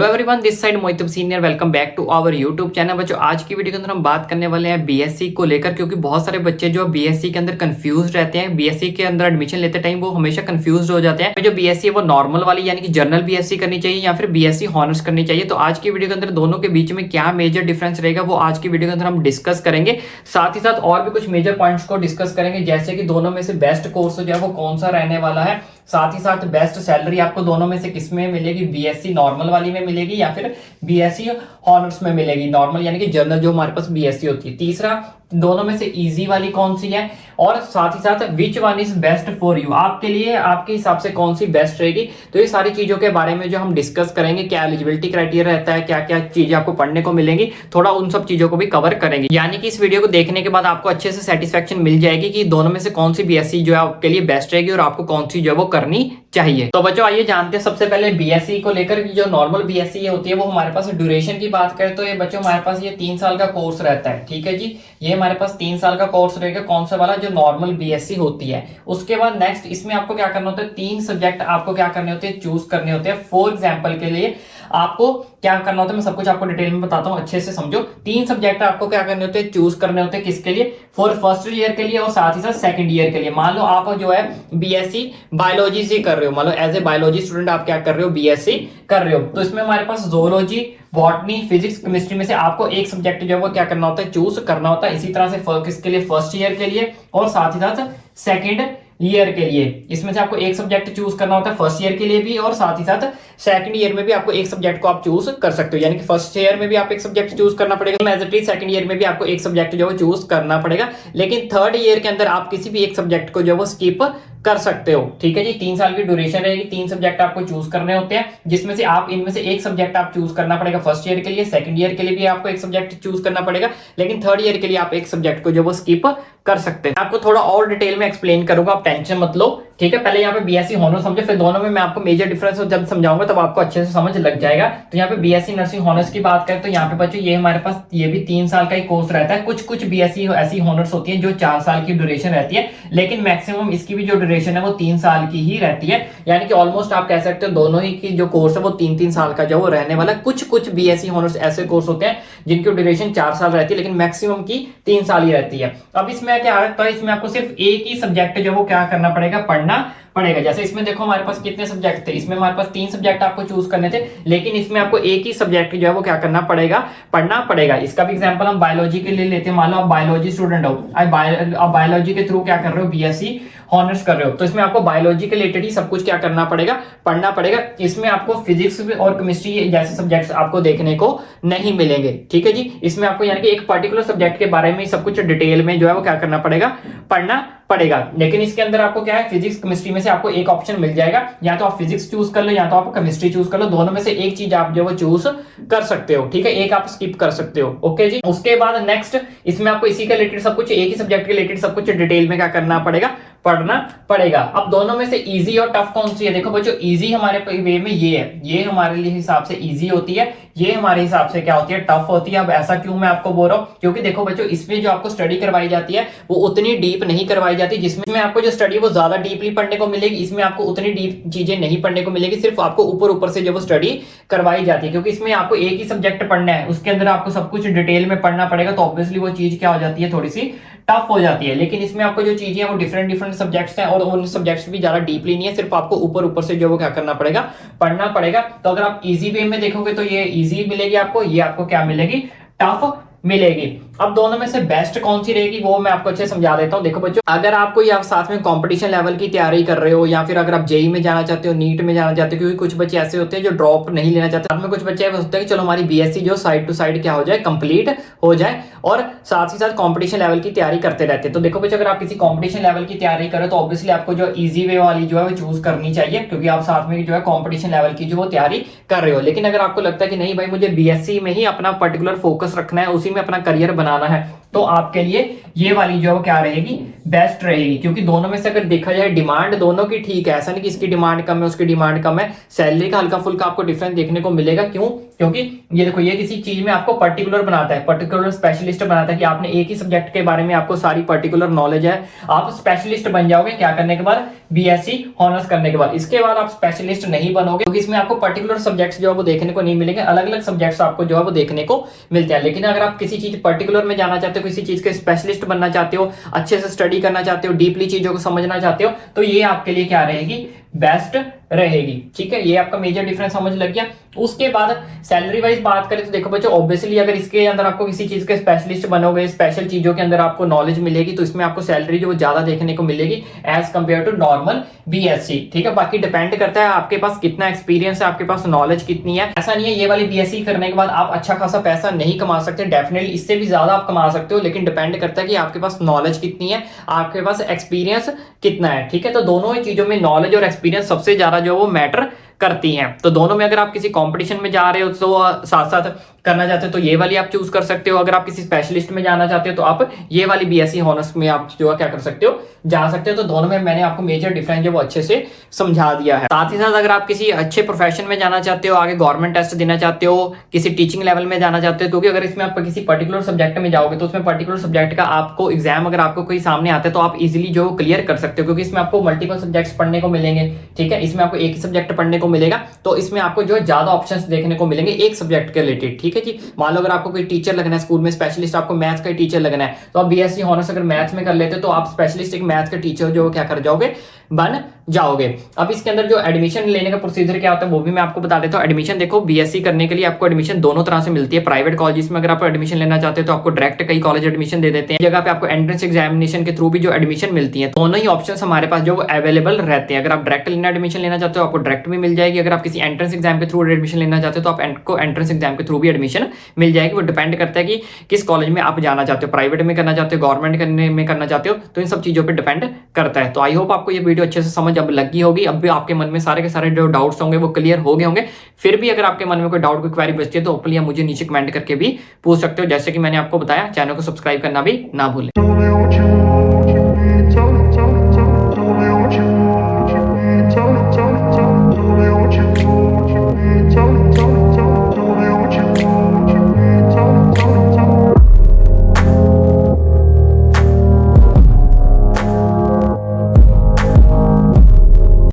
Hello everyone, this side Mohit senior. Welcome back to our YouTube channel. बच्चों, आज की video के अंदर हम बात करने वाले हैं बीएससी को लेकर, क्योंकि बहुत सारे बच्चे जो बीएससी के अंदर कंफ्यूज रहते हैं। बीएससी के अंदर एडमिशन लेते टाइम वो हमेशा कंफ्यूज हो जाते हैं। जो बीएससी है वो नॉर्मल वाली यानी कि जनरल बीएससी करनी चाहिए या फिर बीएससी हॉनर्स करनी चाहिए। तो आज की वीडियो के अंदर दोनों के बीच में क्या मेजर डिफरेंस रहेगा वो आज की वीडियो के अंदर हम डिस्कस करेंगे। साथ ही साथ और भी कुछ मेजर पॉइंट्स को डिस्कस करेंगे, जैसे कि दोनों में से बेस्ट कोर्स जो है वो कौन सा रहने वाला है। साथ ही साथ बेस्ट सैलरी आपको दोनों में से किस में मिलेगी, बीएससी नॉर्मल वाली में मिलेगी या फिर बीएससी हॉनर्स में मिलेगी। नॉर्मल यानी कि जनरल जो हमारे पास बीएससी होती है। तीसरा, दोनों में से इजी वाली कौन सी है, और साथ ही साथ which one is best for you, आपके लिए आपके हिसाब से कौन सी बेस्ट रहेगी। तो ये सारी चीजों के बारे में जो हम डिस्कस करेंगे, क्या एलिजिबिलिटी क्राइटेरिया रहता है, क्या क्या चीजें आपको पढ़ने को मिलेंगी, थोड़ा उन सब चीजों को भी कवर करेंगे। यानी कि इस वीडियो को देखने के बाद आपको अच्छे से सेटिस्फेक्शन मिल जाएगी कि दोनों में से कौन सी बीएससी जो है आपके लिए बेस्ट रहेगी और आपको कौन सी जो है वो करनी चाहिए। तो बच्चों आइए जानते हैं सबसे पहले बीएससी को लेकर। जो नॉर्मल बीएससी होती है वो हमारे पास ड्यूरेशन की बात करें तो ये बच्चों हमारे पास ये 3 साल का कोर्स रहता है। ठीक है जी, ये हमारे पास 3 साल का कोर्स रहेगा। कौन सा वाला, जो नॉर्मल बीएससी होती है। उसके बाद नेक्स्ट इसमें आपको क्या करना होता है, 3 सब्जेक्ट आपको क्या करने होते हैं, चूज करने होते हैं। फॉर एग्जाम्पल के लिए आपको क्या करना होता है, मैं सब कुछ आपको डिटेल में बताता हूं, अच्छे से समझो। 3 सब्जेक्ट आपको क्या करने होते हैं, चूज करने होते हैं। किसके लिए, फॉर फर्स्ट ईयर के लिए और साथ ही साथ सेकंड ईयर के लिए। मान लो आप जो है बीएससी बायोलॉजी से कर रहे हो, मान लो एज ए बायोलॉजी स्टूडेंट आप क्या कर रहे हो, बीएससी कर रहे हो। तो इसमें हमारे पास जोलॉजी, बॉटनी, फिजिक्स, केमिस्ट्री में से आपको एक सब्जेक्ट जो है वो क्या करना होता है, चूज करना होता है। इसी तरह से किसके लिए, फर्स्ट ईयर के लिए और साथ ही साथ सेकंड ईयर के लिए। इसमें से आपको एक सब्जेक्ट चूज करना होता है, फर्स्ट ईयर के लिए भी और साथ ही साथ सेकंड ईयर में भी आपको एक सब्जेक्ट को आप चूज कर सकते हो। यानी कि फर्स्ट ईयर में भी आप एक सब्जेक्ट चूज करना पड़ेगा, as it is second year में भी आपको एक सब्जेक्ट जो है चूज करना पड़ेगा। लेकिन थर्ड ईयर के अंदर आप किसी भी एक सब्जेक्ट को जो है वो स्किप कर सकते हो। ठीक है जी, 3 साल की ड्यूरेशन रहेगी, 3 सब्जेक्ट आपको चूज करने होते हैं, जिसमें से आप इनमें से एक सब्जेक्ट आप चूज करना पड़ेगा फर्स्ट ईयर के लिए। सेकंड ईयर के लिए भी आपको एक सब्जेक्ट चूज करना पड़ेगा, लेकिन थर्ड ईयर के लिए आप एक सब्जेक्ट को जो वो स्किप कर सकते हैं। आपको थोड़ा और डिटेल में एक्सप्लेन करूंगा, आप टेंशन मत लो। ठीक है, पहले यहाँ पे बीएससी हॉनर्स समझे, फिर दोनों में मैं आपको मेजर डिफरेंस जब समझाऊंगा तब आपको अच्छे से समझ लग जाएगा। तो यहाँ पे बीएससी नर्सिंग हॉनर्स की बात करें तो यहाँ पे बच्चों ये हमारे पास ये भी 3 साल का ही कोर्स रहता है। कुछ बीएससी ऐसी हॉनर्स होती है जो 4 साल की ड्यूरेशन रहती है, लेकिन मैक्सिमम इसकी भी जो ड्यूरेशन है वो 3 साल की ही रहती है। यानी कि ऑलमोस्ट आप कह सकते हो दोनों ही की जो कोर्स है वो 3-3 साल का जो वो रहने वाला है। कुछ बीएससी हॉनर्स ऐसे कोर्स होते हैं जिनकी ड्यूरेशन 4 साल रहती है, लेकिन मैक्सिमम की 3 साल ही रहती है। अब इसमें क्या आता है, इसमें आपको सिर्फ एक ही सब्जेक्ट जो वो क्या करना पड़ेगा, पढ़ना पड़ेगा। जैसे इसमें देखो हमारे पास कितने सब्जेक्ट थे, इसमें हमारे पास 3 सब्जेक्ट आपको चूज करने थे, लेकिन इसमें आपको एक ही सब्जेक्ट जो है वो क्या करना पड़ेगा, पढ़ना पड़ेगा। इसका भी एग्जांपल हम बायोलॉजी के लिए लेते हैं। मान लो आप बायोलॉजी स्टूडेंट हो, आप बायोलॉजी के थ्रू क्या कर रहे हो, बीएससी हॉनर्स कर रहे हो, तो इसमें आपको बायोलॉजी के रिलेटेड ही सब कुछ क्या करना पड़ेगा, पढ़ना पड़ेगा। इसमें आपको फिजिक्स और केमिस्ट्री जैसे सब्जेक्ट्स आपको देखने को नहीं मिलेंगे। ठीक है जी, इसमें आपको यानी कि एक पर्टिकुलर सब्जेक्ट के बारे में सब कुछ डिटेल में जो है वो क्या करना पड़ेगा, पढ़ना पड़ेगा। लेकिन इसके अंदर आपको क्या है, फिजिक्स केमिस्ट्री में से आपको एक ऑप्शन मिल जाएगा, या तो आप फिजिक्स चूज कर लो या तो आप केमिस्ट्री चूज कर लो। दोनों में से एक चीज आप जो वो चूज कर सकते हो। ठीक है, एक आप स्किप कर सकते हो। ओके जी, उसके बाद नेक्स्ट इसमें आपको इसी के रिलेटेड सब कुछ, एक ही सब्जेक्ट के रिलेटेड सब कुछ डिटेल में क्या करना पड़ेगा, पढ़ना पड़ेगा। अब दोनों में से इजी और टफ कौन सी है, देखो बच्चों इजी हमारे वे में ये है, ये हमारे लिए हिसाब से इजी होती है, ये हमारे हिसाब से क्या होती है, टफ होती है। अब ऐसा क्यों मैं आपको बोल रहा हूं, क्योंकि देखो बच्चों इसमें जो आपको स्टडी करवाई जाती है वो उतनी डीप नहीं करवाई जाती। जिसमें आपको जो स्टडी वो ज्यादा डीपली पढ़ने को मिलेगी, इसमें आपको उतनी डीप चीजें नहीं पढ़ने को मिलेगी, सिर्फ आपको ऊपर ऊपर से जो वो स्टडी करवाई जाती है। क्योंकि इसमें आपको एक ही सब्जेक्ट पढ़ना है, उसके अंदर आपको सब कुछ डिटेल में पढ़ना पड़ेगा, तो ऑब्वियसली वो चीज क्या हो जाती है, थोड़ी सी टफ हो जाती है। लेकिन इसमें आपको जो चीजें हैं वो डिफरेंट सब्जेक्ट्स हैं, और उन सब्जेक्ट्स भी ज्यादा डीपली नहीं है, सिर्फ आपको ऊपर ऊपर से जो वो क्या करना पड़ेगा, पढ़ना पड़ेगा। तो अगर आप इजी वे में देखोगे तो ये इजी मिलेगी आपको, ये आपको क्या मिलेगी, टफ मिलेगी। अब दोनों में से बेस्ट कौन सी रहेगी वो मैं आपको अच्छे समझा देता हूं। देखो बच्चों, अगर आपको या साथ में कंपटीशन लेवल की तैयारी कर रहे हो, या फिर अगर आप जेई में जाना चाहते हो, नीट में जाना चाहते हो, क्योंकि कुछ बच्चे ऐसे होते हैं जो ड्रॉप नहीं लेना चाहते, में कुछ बच्चे सोचते हैं कि चलो हमारी बीएससी जो साइड टू साइड क्या हो जाए, कंप्लीट हो जाए, और साथ ही साथ कंपटीशन लेवल की तैयारी करते रहते हैं। तो देखो बच्चों, अगर आप किसी कंपटीशन लेवल की तैयारी करो तो ऑब्वियसली आपको जो इजी वे वाली जो है वो चूज करनी चाहिए, क्योंकि आप साथ में जो है कंपटीशन लेवल की जो वो तैयारी कर रहे हो। लेकिन अगर आपको लगता है कि नहीं भाई मुझे बीएससी में ही अपना पर्टिकुलर फोकस रखना है, उसी में अपना करियर बनाना है, तो आपके लिए ये वाली जो क्या रहेगी, बेस्ट रहेगी। क्योंकि दोनों में से अगर देखा जाए डिमांड दोनों की ठीक है, ऐसा नहीं कि इसकी डिमांड कम है उसकी डिमांड कम है, सैलरी का हल्का फुल्का आपको डिफरेंस देखने को मिलेगा। क्यों? क्योंकि ये देखो, ये किसी चीज में आपको पर्टिकुलर बनाता है, पर्टिकुलर स्पेशलिस्ट बनाता है कि आपने एक ही सब्जेक्ट के बारे में आपको सारी पर्टिकुलर नॉलेज है, आप स्पेशलिस्ट बन जाओगे क्या करने के बाद, बीएससी ऑनर्स करने के बाद। इसके बाद आप स्पेशलिस्ट नहीं बनोगे क्योंकि इसमें आपको पर्टिकुलर सब्जेक्ट्स जो है वो देखने को नहीं मिलेंगे, अलग अलग सब्जेक्ट्स आपको जो है वो देखने को मिलते हैं। लेकिन अगर आप किसी चीज पर्टिकुलर में जाना चाहते हो, किसी चीज के स्पेशलिस्ट बनना चाहते हो, अच्छे से स्टडी करना चाहते हो, डीपली चीजों को समझना चाहते हो, तो ये आपके लिए क्या रहेगी, बेस्ट रहेगी। ठीक है, ये आपका मेजर डिफरेंस समझ लग गया। उसके बाद सैलरी वाइज बात करें तो देखो बच्चों, ऑब्वियसली अगर इसके अंदर आपको किसी चीज के स्पेशलिस्ट बनोगे, स्पेशल चीजों के अंदर आपको नॉलेज मिलेगी, तो इसमें आपको सैलरी जो ज्यादा देखने को मिलेगी as compare to normal BSc. ठीक है, बाकी डिपेंड करता है आपके पास कितना एक्सपीरियंस है, आपके पास नॉलेज कितनी है। ऐसा नहीं है ये वाली बीएससी करने के बाद आप अच्छा खासा पैसा नहीं कमा सकते, डेफिनेटली इससे भी ज्यादा आप कमा सकते हो, लेकिन डिपेंड करता है कि आपके पास नॉलेज कितनी है, आपके पास एक्सपीरियंस कितना है। ठीक है, तो दोनों ही चीजों में नॉलेज और एक्सपीरियंस सबसे ज्यादा जो वो मैटर करती हैं। तो दोनों में अगर आप किसी कंपटीशन में जा रहे हो तो साथ साथ करना चाहते हो तो ये वाली आप चूज कर सकते हो। अगर आप किसी स्पेशलिस्ट में जाना चाहते हो तो आप ये वाली बीएससी ऑनर्स में आप जो क्या कर सकते हो, जा सकते हो। तो दोनों में मैंने आपको मेजर डिफरेंस जो वो अच्छे से समझा दिया है। साथ ही साथ अगर आप किसी अच्छे प्रोफेशन में जाना चाहते हो, आगे गवर्नमेंट टेस्ट देना चाहते हो, किसी टीचिंग लेवल में जाना चाहते हो, क्योंकि अगर इसमें आप किसी पर्टिकुलर सब्जेक्ट में जाओगे तो उसमें पर्टिकुलर सब्जेक्ट का आपको एग्जाम अगर आपको कोई सामने आता है तो आप इजिली जो क्लियर कर सकते हो, क्योंकि इसमें आपको मल्टीपल सब्जेक्ट्स पढ़ने को मिलेंगे। ठीक है, इसमें आपको एक ही सब्जेक्ट पढ़ने को मिलेगा, तो इसमें आपको जो ज्यादा ऑप्शंस देखने को मिलेंगे एक सब्जेक्ट के रिलेटेड। ठीक है जी, मान लो अगर आपको कोई टीचर लगना है स्कूल में, स्पेशलिस्ट आपको मैथ्स का टीचर लगना है, तो आप बीएससी ऑनर्स अगर मैथ्स में कर लेते हो तो आप स्पेशलिस्ट एक मैथ्स का टीचर जो क्या कर जाओगे, बन जाओगे। अब इसके अंदर जो एडमिशन लेने का प्रोसीजर क्या होता है वो भी मैं आपको बता देता हूँ। एडमिशन देखो, बीएससी करने के लिए आपको एडमिशन दोनों तरह से मिलती है। प्राइवेट कॉलेज में अगर आप एडमिशन लेना चाहते हो तो आपको डायरेक्ट कई कॉलेज एडमिशन दे देते हैं, जगह पे आपको एंट्रेंस एग्जामिनेशन के थ्रू भी जो एडमिशन मिलती है। दोनों ही ऑप्शन हमारे पास जो अवेलेबल रहते हैं। अगर आप डायरेक्ट एडमिशन लेना चाहते हो आपको डायरेक्ट भी मिल जाएगी, अगर आप किसी एंट्रेंस एग्जाम के थ्रू एडमिशन लेना चाहते हो तो आपको एंट्रेंस एग्जाम के थ्रू भी एडमिशन मिल जाएगी। वो डिपेंड करता है कि किस कॉलेज में आप जाना चाहते हो, प्राइवेट में करना चाहते हो, गवर्नमेंट करने में करना चाहते हो, तो इन सब चीजों पर डिपेंड करता है। तो आई होप आपको ये वीडियो अच्छे से समझ अब लगी होगी। अब भी आपके मन में सारे के सारे जो डाउट्स होंगे वो क्लियर हो गए होंगे। फिर भी अगर आपके मन में कोई डाउट कोई क्वेरी बचती है तो ओपनली मुझे नीचे कमेंट करके भी पूछ सकते हो। जैसे कि मैंने आपको बताया, चैनल को सब्सक्राइब करना भी ना भूलें।